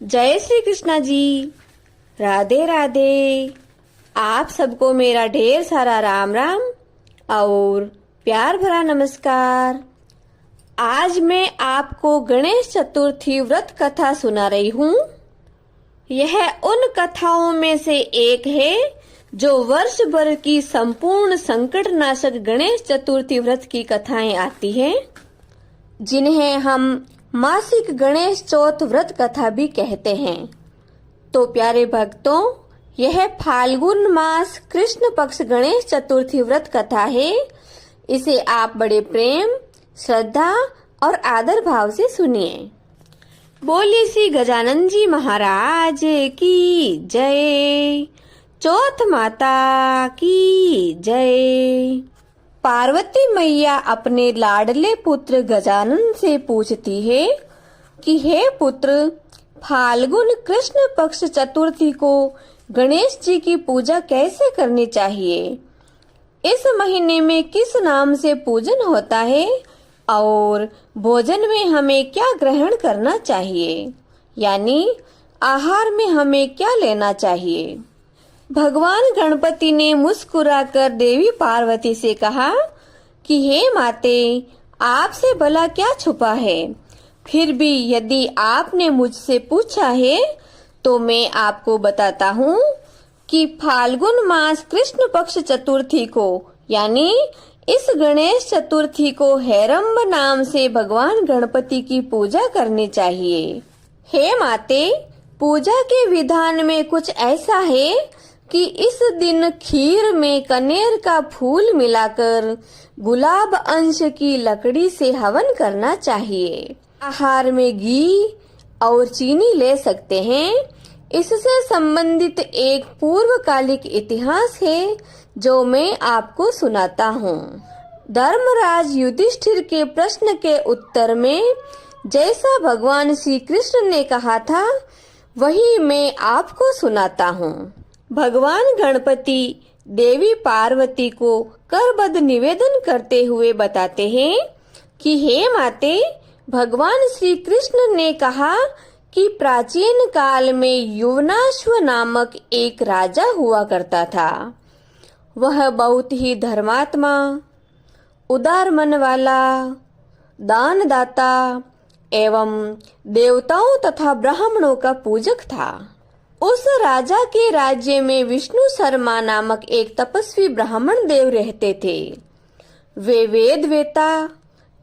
जय श्री कृष्णा जी। राधे राधे। आप सबको मेरा ढेर सारा राम राम और प्यार भरा नमस्कार। आज मैं आपको गणेश चतुर्थी व्रत कथा सुना रही हूँ। यह उन कथाओं में से एक है जो वर्ष भर की संपूर्ण संकट नाशक गणेश चतुर्थी व्रत की कथाएं आती हैं, जिन्हें हम मासिक गणेश चौथ व्रत कथा भी कहते हैं। तो प्यारे भक्तों, यह फाल्गुन मास कृष्ण पक्ष गणेश चतुर्थी व्रत कथा है। इसे आप बड़े प्रेम, श्रद्धा और आदर भाव से सुनिए। बोलिए श्री गजानन जी महाराज की जय। चौथ माता की जय। पार्वती मैया अपने लाडले पुत्र गजानन से पूछती है कि हे पुत्र, फाल्गुन कृष्ण पक्ष चतुर्थी को गणेश जी की पूजा कैसे करनी चाहिए? इस महीने में किस नाम से पूजन होता है और भोजन में हमें क्या ग्रहण करना चाहिए, यानी आहार में हमें क्या लेना चाहिए? भगवान गणपति ने मुस्कुराकर देवी पार्वती से कहा कि हे माते, आपसे भला क्या छुपा है। फिर भी यदि आपने मुझसे पूछा है तो मैं आपको बताता हूँ कि फाल्गुन मास कृष्ण पक्ष चतुर्थी को, यानी इस गणेश चतुर्थी को हेरंब नाम से भगवान गणपति की पूजा करनी चाहिए। हे माते, पूजा के विधान में कुछ ऐसा है कि इस दिन खीर में कनेर का फूल मिलाकर गुलाब अंश की लकड़ी से हवन करना चाहिए। आहार में घी और चीनी ले सकते हैं। इससे संबंधित एक पूर्वकालिक इतिहास है जो मैं आपको सुनाता हूँ। धर्मराज युधिष्ठिर के प्रश्न के उत्तर में जैसा भगवान श्री कृष्ण ने कहा था, वही मैं आपको सुनाता हूँ। भगवान गणपति देवी पार्वती को करबद्ध निवेदन करते हुए बताते हैं कि हे माते, भगवान श्री कृष्ण ने कहा कि प्राचीन काल में युवनाश्व नामक एक राजा हुआ करता था। वह बहुत ही धर्मात्मा, उदार मन वाला, दानदाता एवं देवताओं तथा ब्राह्मणों का पूजक था। उस राजा के राज्य में विष्णु शर्मा नामक एक तपस्वी ब्राह्मण देव रहते थे। वे वेद वेता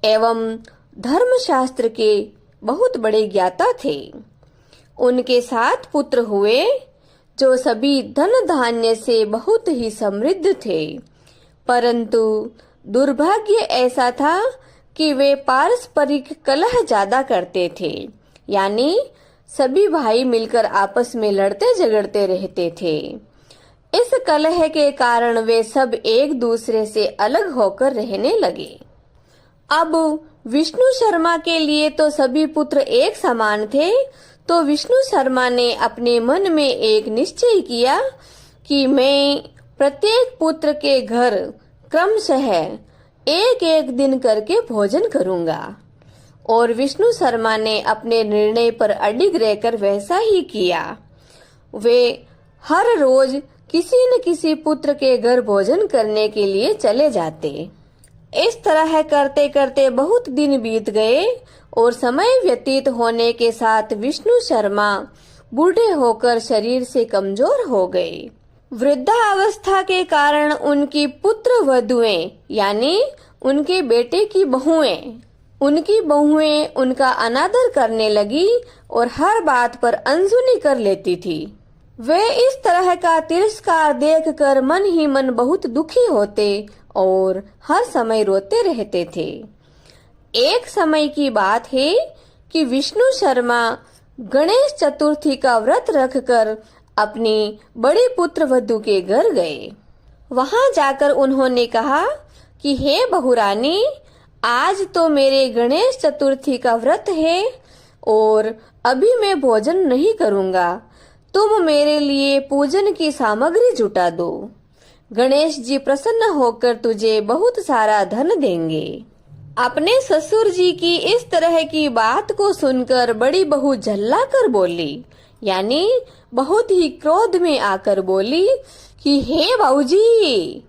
एवं धर्मशास्त्र के बहुत बड़े ज्ञाता थे। उनके 7 पुत्र हुए जो सभी धन धान्य से बहुत ही समृद्ध थे, परंतु दुर्भाग्य ऐसा था कि वे पारस्परिक कलह ज्यादा करते थे, यानी सभी भाई मिलकर आपस में लड़ते झगड़ते रहते थे। इस कलह के कारण वे सब एक दूसरे से अलग होकर रहने लगे। अब विष्णु शर्मा के लिए तो सभी पुत्र एक समान थे, तो विष्णु शर्मा ने अपने मन में एक निश्चय किया कि मैं प्रत्येक पुत्र के घर क्रमशः एक एक दिन करके भोजन करूंगा। और विष्णु शर्मा ने अपने निर्णय पर अडिग रहकर वैसा ही किया। वे हर रोज किसी न किसी पुत्र के घर भोजन करने के लिए चले जाते। इस तरह करते करते बहुत दिन बीत गए और समय व्यतीत होने के साथ विष्णु शर्मा बूढ़े होकर शरीर से कमजोर हो गए। वृद्धावस्था के कारण उनकी पुत्र वधुएं, यानी उनके बेटे की बहुएं उनका अनादर करने लगी और हर बात पर अनसुनी कर लेती थी। वे इस तरह का तिरस्कार देखकर मन ही मन बहुत दुखी होते और हर समय रोते रहते थे। एक समय की बात है कि विष्णु शर्मा गणेश चतुर्थी का व्रत रखकर अपनी बड़ी पुत्र वधू के घर गए। वहां जाकर उन्होंने कहा कि हे बहुरानी, आज तो मेरे गणेश चतुर्थी का व्रत है और अभी मैं भोजन नहीं करूंगा। तुम मेरे लिए पूजन की सामग्री जुटा दो। गणेश जी प्रसन्न होकर तुझे बहुत सारा धन देंगे। अपने ससुर जी की इस तरह की बात को सुनकर बड़ी बहू झल्ला कर बोली, यानी बहुत ही क्रोध में आकर बोली कि हे बाबूजी,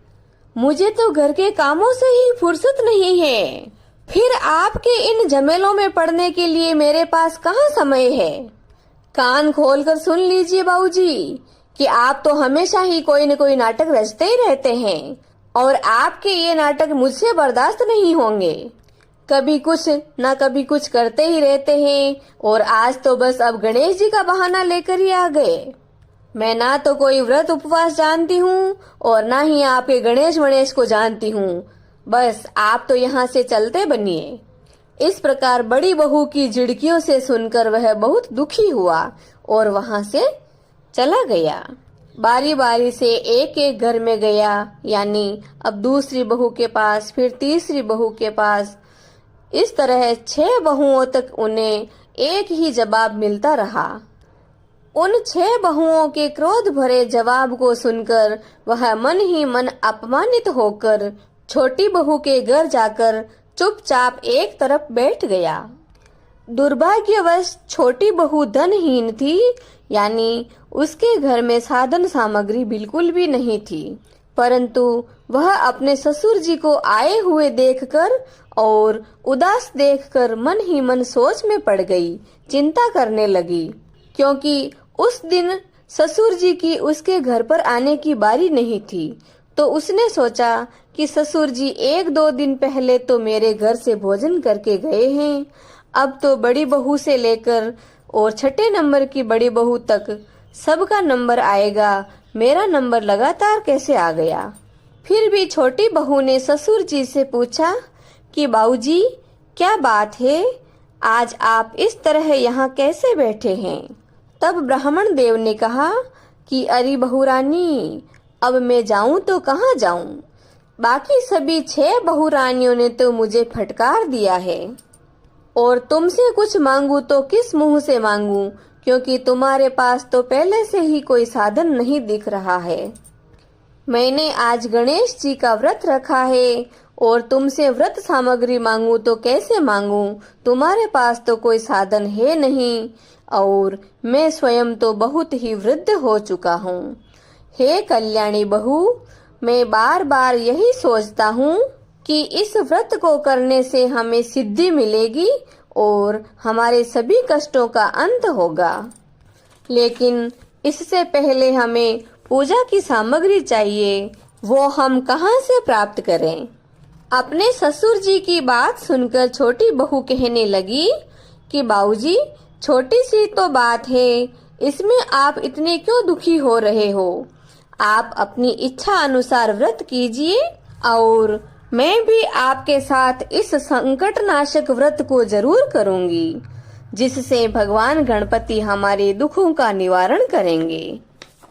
मुझे तो घर के कामों से ही फुर्सत नहीं है, फिर आपके इन झमेलों में पड़ने के लिए मेरे पास कहाँ समय है। कान खोलकर सुन लीजिए बाबूजी कि आप तो हमेशा ही कोई न कोई नाटक रचते ही रहते हैं और आपके ये नाटक मुझसे बर्दाश्त नहीं होंगे। कभी कुछ ना कभी कुछ करते ही रहते हैं और आज तो बस अब गणेश जी का बहाना लेकर ही आ गए। मैं ना तो कोई व्रत उपवास जानती हूँ और ना ही आपके गणेश को जानती हूँ, बस आप तो यहाँ से चलते बनिए। इस प्रकार बड़ी बहू की झिड़कियों से सुनकर वह बहुत दुखी हुआ और वहां से चला गया। बारी बारी से एक एक घर में गया, यानी अब दूसरी बहू के पास, फिर तीसरी बहू के पास। इस तरह 6 बहुओं तक उन्हें एक ही जवाब मिलता रहा। उन 6 बहुओं के क्रोध भरे जवाब को सुनकर वह मन ही मन अपमानित होकर छोटी बहू के घर जाकर चुपचाप एक तरफ बैठ गया। दुर्भाग्यवश छोटी बहू धनहीन थी, यानी उसके घर में साधन सामग्री बिल्कुल भी नहीं थी, परंतु वह अपने ससुर जी को आए हुए देखकर और उदास देखकर मन ही मन सोच में पड़ गई, चिंता करने लगी, क्योंकि उस दिन ससुर जी की उसके घर पर आने की बारी नहीं थी। तो उसने सोचा कि ससुर जी 1-2 दिन पहले तो मेरे घर से भोजन करके गए हैं, अब तो बड़ी बहू से लेकर और 6ठे नंबर की बड़ी बहू तक सबका नंबर आएगा, मेरा नंबर लगातार कैसे आ गया। फिर भी छोटी बहू ने ससुर जी से पूछा कि बाबूजी, क्या बात है, आज आप इस तरह यहाँ कैसे बैठे हैं। तब ब्राह्मण देव ने कहा कि अरे बहुरानी, अब मैं जाऊं तो कहाँ जाऊं, बाकी सभी 6 बहुरानियों ने तो मुझे फटकार दिया है और तुमसे कुछ मांगू तो किस मुंह से मांगू, क्योंकि तुम्हारे पास तो पहले से ही कोई साधन नहीं दिख रहा है। मैंने आज गणेश जी का व्रत रखा है और तुमसे व्रत सामग्री मांगू तो कैसे मांगू, तुम्हारे पास तो कोई साधन है नहीं और मैं स्वयं तो बहुत ही वृद्ध हो चुका हूँ। हे कल्याणी बहू, मैं बार बार यही सोचता हूँ कि इस व्रत को करने से हमें सिद्धि मिलेगी और हमारे सभी कष्टों का अंत होगा, लेकिन इससे पहले हमें पूजा की सामग्री चाहिए, वो हम कहाँ से प्राप्त करें। अपने ससुर जी की बात सुनकर छोटी बहू कहने लगी कि बाबूजी, छोटी सी तो बात है, इसमें आप इतने क्यों दुखी हो रहे हो। आप अपनी इच्छा अनुसार व्रत कीजिए और मैं भी आपके साथ इस संकटनाशक व्रत को जरूर करूंगी, जिससे भगवान गणपति हमारे दुखों का निवारण करेंगे।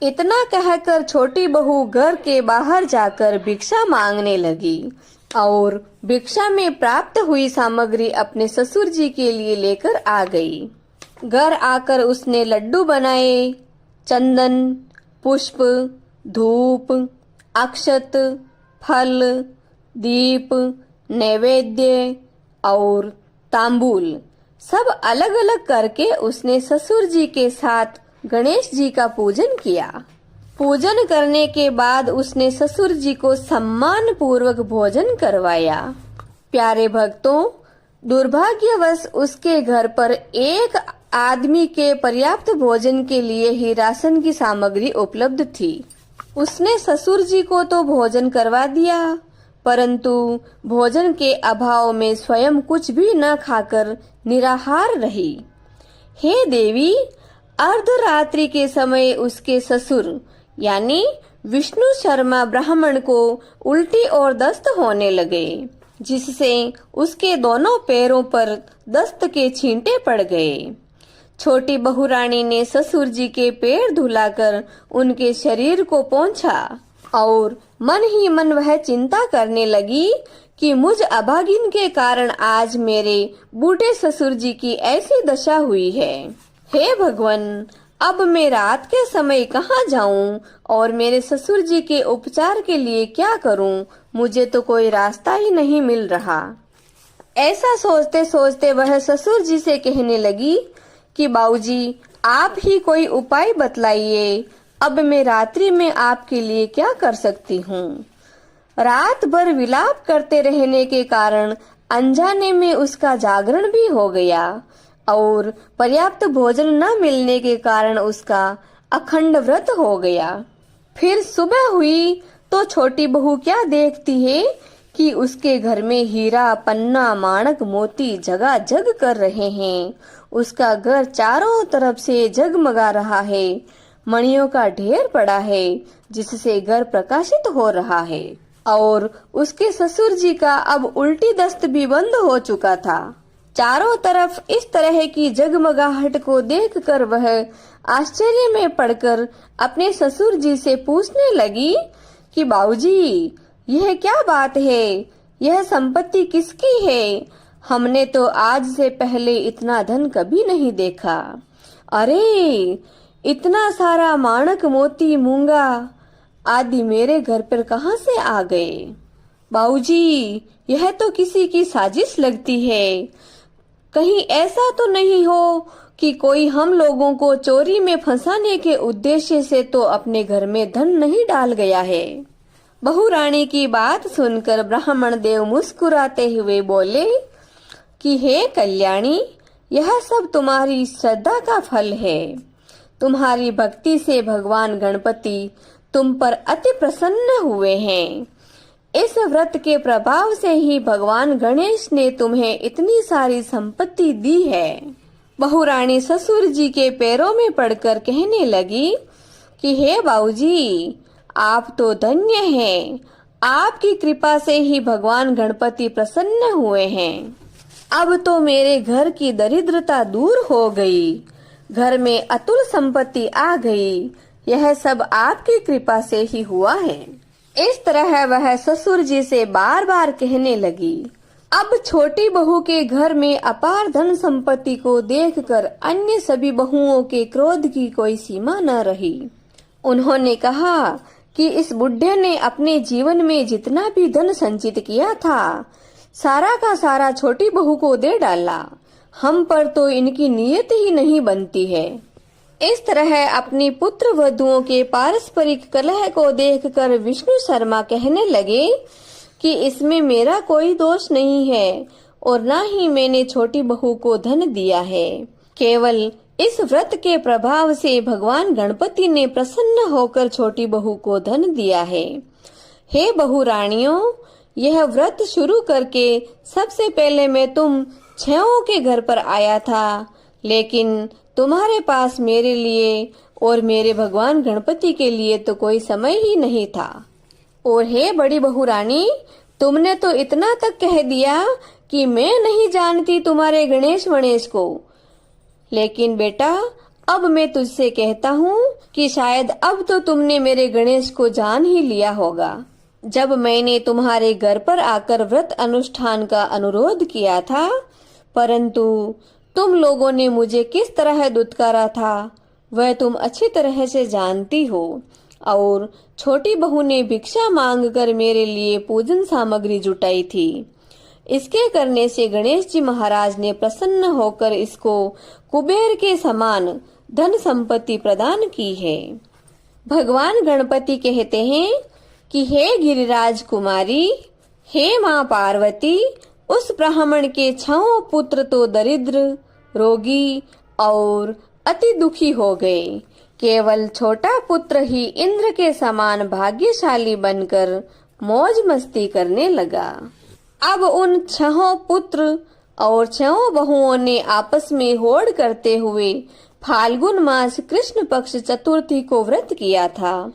इतना कहकर छोटी बहू घर के बाहर जाकर भिक्षा मांगने लगी और भिक्षा में प्राप्त हुई सामग्री अपने ससुर जी के लिए लेकर आ गई। घर आकर उसने लड्डू बनाए, चंदन, पुष्प, धूप, अक्षत, फल, दीप, नैवेद्य और तांबूल सब अलग अलग करके उसने ससुर जी के साथ गणेश जी का पूजन किया। पूजन करने के बाद उसने ससुर जी को सम्मान पूर्वक भोजन करवाया। प्यारे भक्तों, दुर्भाग्यवश उसके घर पर एक आदमी के पर्याप्त भोजन के लिए ही राशन की सामग्री उपलब्ध थी। उसने ससुर जी को तो भोजन करवा दिया, परंतु भोजन के अभाव में स्वयं कुछ भी न खाकर निराहार रही। हे देवी, अर्धरात्रि के समय उसके ससुर यानी विष्णु शर्मा ब्राह्मण को उल्टी और दस्त होने लगे, जिससे उसके दोनों पैरों पर दस्त के छींटे पड़ गए। छोटी बहुरानी ने ससुर जी के पैर धुलाकर उनके शरीर को पोंछा और मन ही मन वह चिंता करने लगी कि मुझ अभागिन के कारण आज मेरे बूढ़े ससुर जी की ऐसी दशा हुई है। हे भगवान, अब मैं रात के समय कहाँ जाऊं और मेरे ससुर जी के उपचार के लिए क्या करूं, मुझे तो कोई रास्ता ही नहीं मिल रहा। ऐसा सोचते सोचते वह ससुर जी से कहने लगी कि बाबूजी, आप ही कोई उपाय बतलाइए, अब मैं रात्रि में आपके लिए क्या कर सकती हूँ। रात भर विलाप करते रहने के कारण अनजाने में उसका जागरण भी हो गया और पर्याप्त भोजन न मिलने के कारण उसका अखंड व्रत हो गया। फिर सुबह हुई तो छोटी बहू क्या देखती है कि उसके घर में हीरा, पन्ना, माणक, मोती जगाजग कर रहे हैं। उसका घर चारों तरफ से जगमगा रहा है। मणियों का ढेर पड़ा है जिससे घर प्रकाशित हो रहा है और उसके ससुर जी का अब उल्टी दस्त भी बंद हो चुका था। चारों तरफ इस तरह की जगमगाहट को देखकर वह आश्चर्य में पड़कर अपने ससुर जी से पूछने लगी कि बाबूजी, यह क्या बात है? यह संपत्ति किसकी है? हमने तो आज से पहले इतना धन कभी नहीं देखा। अरे, इतना सारा माणक, मोती, मूंगा आदि मेरे घर पर कहाँ से आ गए? बाबूजी, यह तो किसी की साजिश लगती है। कहीं ऐसा तो नहीं हो कि कोई हम लोगों को चोरी में फंसाने के उद्देश्य से तो अपने घर में धन नहीं डाल गया है। बहू रानी की बात सुनकर ब्राह्मण देव मुस्कुराते हुए बोले कि हे कल्याणी, यह सब तुम्हारी श्रद्धा का फल है। तुम्हारी भक्ति से भगवान गणपति तुम पर अति प्रसन्न हुए हैं। इस व्रत के प्रभाव से ही भगवान गणेश ने तुम्हें इतनी सारी संपत्ति दी है। बहू रानी ससुर जी के पैरों में पड़कर कहने लगी कि हे बाबूजी, आप तो धन्य हैं। आपकी कृपा से ही भगवान गणपति प्रसन्न हुए हैं। अब तो मेरे घर की दरिद्रता दूर हो गई, घर में अतुल संपत्ति आ गई। यह सब आपकी कृपा से ही हुआ है। इस तरह वह ससुर जी से बार बार कहने लगी। अब छोटी बहू के घर में अपार धन संपत्ति को देखकर अन्य सभी बहुओं के क्रोध की कोई सीमा न रही। उन्होंने कहा कि इस बुढ़े ने अपने जीवन में जितना भी धन संचित किया था, सारा का सारा छोटी बहू को दे डाला। हम पर तो इनकी नीयत ही नहीं बनती है। इस तरह अपनी पुत्र वधुओं के पारस्परिक कलह को देखकर विष्णु शर्मा कहने लगे कि इसमें मेरा कोई दोष नहीं है और न ही मैंने छोटी बहू को धन दिया है। केवल इस व्रत के प्रभाव से भगवान गणपति ने प्रसन्न होकर छोटी बहू को धन दिया है। हे बहू रानियों, यह व्रत शुरू करके सबसे पहले मैं तुम छहों के घर पर आया था, लेकिन तुम्हारे पास मेरे लिए और मेरे भगवान गणपति के लिए तो कोई समय ही नहीं था। और हे बड़ी बहू रानी, तुमने तो इतना तक कह दिया कि मैं नहीं जानती तुम्हारे गणेश वणेश को। लेकिन बेटा, अब मैं तुझसे कहता हूँ कि शायद अब तो तुमने मेरे गणेश को जान ही लिया होगा। जब मैंने तुम्हारे घर पर आकर व्रत अनुष्ठान का अनुरोध किया था, परंतु तुम लोगों ने मुझे किस तरह दुत्कारा था वह तुम अच्छी तरह से जानती हो। और छोटी बहू ने भिक्षा मांगकर मेरे लिए पूजन सामग्री जुटाई थी। इसके करने से गणेश जी महाराज ने प्रसन्न होकर इसको कुबेर के समान धन संपत्ति प्रदान की है। भगवान गणपति कहते हैं कि हे गिरिराज कुमारी, हे माँ पार्वती, उस ब्राह्मण के 6 पुत्र तो दरिद्र, रोगी और अति दुखी हो गए। केवल छोटा पुत्र ही इंद्र के समान भाग्यशाली बनकर मौज मस्ती करने लगा। अब उन 6 पुत्र और 6 बहुओं ने आपस में होड़ करते हुए फाल्गुन मास कृष्ण पक्ष चतुर्थी को व्रत किया था।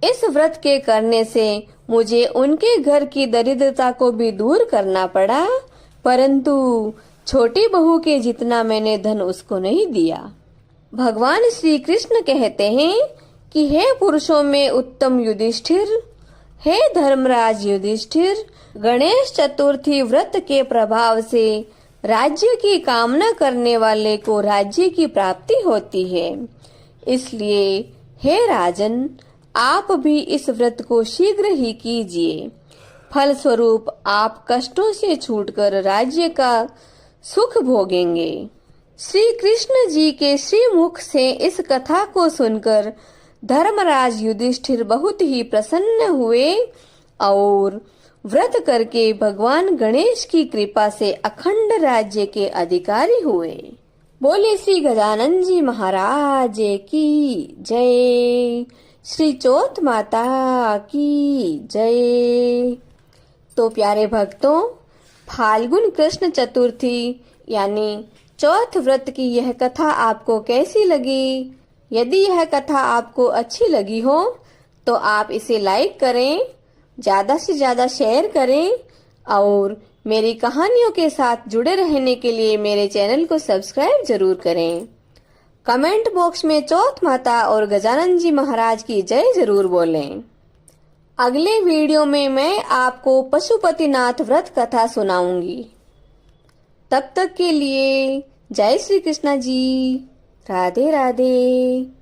इस व्रत के करने से मुझे उनके घर की दरिद्रता को भी दूर करना पड़ा, परंतु छोटी बहू के जितना मैंने धन उसको नहीं दिया। भगवान श्री कृष्ण कहते हैं कि हे पुरुषों में उत्तम युधिष्ठिर, हे धर्मराज युधिष्ठिर, गणेश चतुर्थी व्रत के प्रभाव से राज्य की कामना करने वाले को राज्य की प्राप्ति होती है। इसलिए हे राजन, आप भी इस व्रत को शीघ्र ही कीजिए। फलस्वरूप आप कष्टों से छूटकर राज्य का सुख भोगेंगे। श्री कृष्ण जी के श्रीमुख से इस कथा को सुनकर धर्मराज युधिष्ठिर बहुत ही प्रसन्न हुए और व्रत करके भगवान गणेश की कृपा से अखंड राज्य के अधिकारी हुए। बोले श्री गजानन जी महाराज की जय, श्री चौथ माता की जय। तो प्यारे भक्तों, फाल्गुन कृष्ण चतुर्थी यानी चौथ व्रत की यह कथा आपको कैसी लगी? यदि यह कथा आपको अच्छी लगी हो तो आप इसे लाइक करें, ज्यादा से ज्यादा शेयर करें और मेरी कहानियों के साथ जुड़े रहने के लिए मेरे चैनल को सब्सक्राइब जरूर करें। कमेंट बॉक्स में चौथ माता और गजानन जी महाराज की जय जरूर बोलें। अगले वीडियो में मैं आपको पशुपतिनाथ व्रत कथा सुनाऊंगी। तब तक के लिए जय श्री कृष्णा जी, राधे राधे।